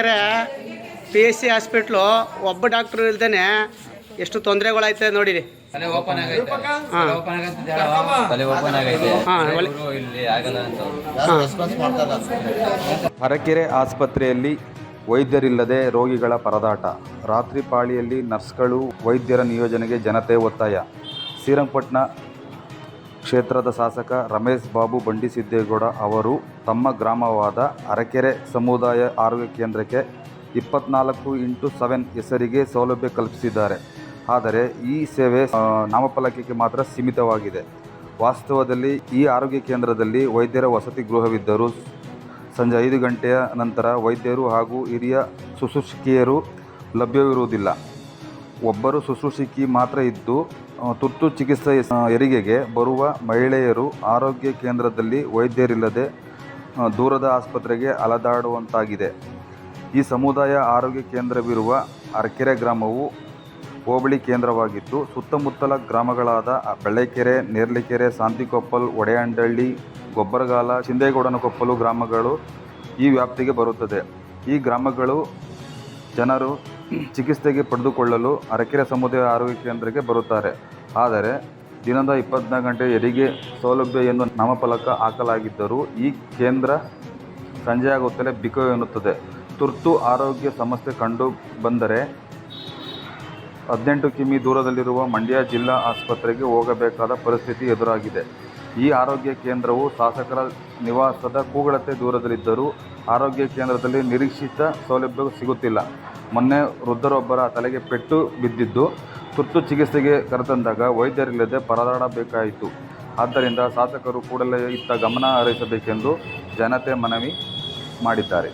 PSC hospital ಒಬ್ಬ doctor ಇಲ್ದೇನೆ ಎಷ್ಟು ತೊಂದರೆಗಳಾಯ್ತದೆ ನೋಡಿರಿ. ಅರಕೆರೆ ಆಸ್ಪತ್ರೆಯಲ್ಲಿ ವೈದ್ಯರಿಲ್ಲದೆ ರೋಗಿಗಳ ಪರದಾಟ. ರಾತ್ರಿ ಪಾಳಿಯಲ್ಲಿ ನರ್ಸ್ಗಳು, ವೈದ್ಯರ ನಿಯೋಜನೆಗೆ ಜನತೆ ಒತ್ತಾಯ. ಶ್ರೀರಂಗಪಟ್ಟಣ ಕ್ಷೇತ್ರದ ಶಾಸಕ ರಮೇಶ್ ಬಾಬು ಬಂಡಿಸಿದ್ದೇಗೌಡ ಅವರು ತಮ್ಮ ಗ್ರಾಮವಾದ ಅರಕೆರೆ ಸಮುದಾಯ ಆರೋಗ್ಯ ಕೇಂದ್ರಕ್ಕೆ 24x7 ಹೆಸರಿಗೆ ಸೌಲಭ್ಯ ಕಲ್ಪಿಸಿದ್ದಾರೆ. ಆದರೆ ಈ ಸೇವೆ ನಾಮಫಲಕಕ್ಕೆ ಮಾತ್ರ ಸೀಮಿತವಾಗಿದೆ. ವಾಸ್ತವದಲ್ಲಿ ಈ ಆರೋಗ್ಯ ಕೇಂದ್ರದಲ್ಲಿ ವೈದ್ಯರ ವಸತಿ ಗೃಹವಿದ್ದರೂ ಸಂಜೆ 5 ಗಂಟೆಯ ನಂತರ ವೈದ್ಯರು ಹಾಗೂ ಹಿರಿಯ ಶುಶ್ರೂಷಕಿಯರು ಲಭ್ಯವಿರುವುದಿಲ್ಲ. ಒಬ್ಬರು ಶುಶ್ರೂಷಕಿ ಮಾತ್ರ ಇದ್ದು ತುರ್ತು ಚಿಕಿತ್ಸೆ ಹೆರಿಗೆಗೆ ಬರುವ ಮಹಿಳೆಯರು ಆರೋಗ್ಯ ಕೇಂದ್ರದಲ್ಲಿ ವೈದ್ಯರಿಲ್ಲದೆ ದೂರದ ಆಸ್ಪತ್ರೆಗೆ ಅಲೆದಾಡುವಂತಾಗಿದೆ. ಈ ಸಮುದಾಯ ಆರೋಗ್ಯ ಕೇಂದ್ರವಿರುವ ಅರಕೆರೆ ಗ್ರಾಮವು ಹೋಬಳಿ ಕೇಂದ್ರವಾಗಿದ್ದು, ಸುತ್ತಮುತ್ತಲ ಗ್ರಾಮಗಳಾದ ಬೆಳ್ಳೆಕೆರೆ, ನೇರ್ಲಿಕೆರೆ, ಸಾಂತಿಕೊಪ್ಪಲ್, ಒಡೆಯಂಡಳ್ಳಿ, ಗೊಬ್ಬರಗಾಲ, ಚಿಂದೇಗೌಡನಕೊಪ್ಪಲು ಗ್ರಾಮಗಳು ಈ ವ್ಯಾಪ್ತಿಗೆ ಬರುತ್ತದೆ. ಈ ಗ್ರಾಮಗಳು ಜನರು ಚಿಕಿತ್ಸೆಗೆ ಪಡೆದುಕೊಳ್ಳಲು ಅರಕೆರೆ ಸಮುದಾಯ ಆರೋಗ್ಯ ಕೇಂದ್ರಕ್ಕೆ ಬರುತ್ತಾರೆ. ಆದರೆ ದಿನದ 24 ಗಂಟೆ ಹೆರಿಗೆ ಸೌಲಭ್ಯ ಎಂದು ನಾಮಫಲಕ ಹಾಕಲಾಗಿದ್ದರೂ ಈ ಕೇಂದ್ರ ಸಂಜೆಯಾಗುತ್ತಲೇ ಬಿಕೋ ಎನ್ನುತ್ತದೆ. ತುರ್ತು ಆರೋಗ್ಯ ಸಮಸ್ಯೆ ಕಂಡು ಬಂದರೆ 18 ಕಿಮೀ ದೂರದಲ್ಲಿರುವ ಮಂಡ್ಯ ಜಿಲ್ಲಾ ಆಸ್ಪತ್ರೆಗೆ ಹೋಗಬೇಕಾದ ಪರಿಸ್ಥಿತಿ ಎದುರಾಗಿದೆ. ಈ ಆರೋಗ್ಯ ಕೇಂದ್ರವು ಶಾಸಕರ ನಿವಾಸದ ಕೂಗಳತೆ ದೂರದಲ್ಲಿದ್ದರೂ ಆರೋಗ್ಯ ಕೇಂದ್ರದಲ್ಲಿ ನಿರೀಕ್ಷಿತ ಸೌಲಭ್ಯ ಸಿಗುತ್ತಿಲ್ಲ. ಮೊನ್ನೆ ವೃದ್ಧರೊಬ್ಬರ ತಲೆಗೆ ಪೆಟ್ಟು ಬಿದ್ದಿದ್ದು ತುರ್ತು ಚಿಕಿತ್ಸೆಗೆ ಕರೆತಂದಾಗ ವೈದ್ಯರಿಲ್ಲದೆ ಪರದಾಡಬೇಕಾಯಿತು. ಆದ್ದರಿಂದ ಶಾಸಕರು ಕೂಡಲೇ ಇತ್ತ ಗಮನ ಹರಿಸಬೇಕೆಂದು ಜನತೆ ಮನವಿ ಮಾಡಿದ್ದಾರೆ.